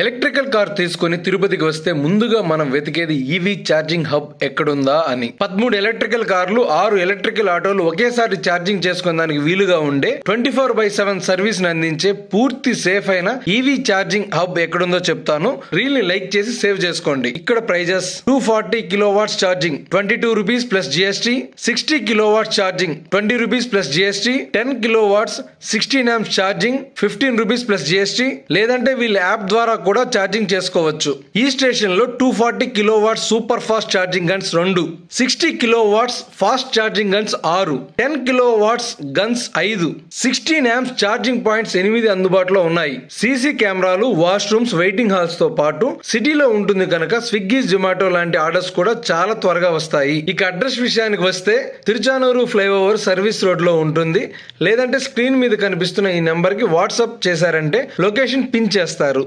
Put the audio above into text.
Electrical car తీసుకుని తిరుపతికి వస్తే ముందుగా మనం వెతికేది ఈవీ ఛార్జింగ్ హబ్ ఎక్కడుందా అని. 13 ఎలక్ట్రికల్ కార్లు, 6 ఎలక్ట్రికల్ ఆటోలు ఒకేసారి ఛార్జింగ్ చేసుకునేందుకు వీలుగా ఉండే 24/7 సర్వీస్ ని అందించే పూర్తి సేఫ్ అయిన ఈవీ ఛార్జింగ్ హబ్ ఎక్కడుందో చెప్తాను. రీల్ ని లైక్ చేసి సేవ్ చేసుకోండి. ఇక్కడ prices 240 kilowatts charging 22 rupees plus GST, 60 kilowatts charging 20 rupees plus GST, 10 kilowatts 16 amps charging 15 rupees plus GST, లేదంటే వీళ్ళ యాప్ ద్వారా కూడా ఛార్జింగ్ చేసుకోవచ్చు. ఈ స్టేషన్ లో 240 kilowatts super fast charging guns 2, 60 kilowatts fast charging guns 6, 10 kilowatts guns 5, 16 amps charging points 8 అందుబాటులో ఉన్నాయి. CC కెమెరాలు, వాష్రూమ్స్, వెయిటింగ్ హాల్స్ తో పాటు సిటీలో ఉంటుంది కనుక స్విగ్గీ, జొమాటో లాంటి ఆర్డర్స్ కూడా చాలా త్వరగా వస్తాయి. ఇక అడ్రస్ విషయానికి వస్తే తిరుచానూరు ఫ్లైఓవర్ సర్వీస్ రోడ్ లో ఉంటుంది. లేదంటే స్క్రీన్ మీద కనిపిస్తున్న ఈ నెంబర్ కి వాట్సాప్ చేశారంటే లొకేషన్ పిన్ చేస్తారు.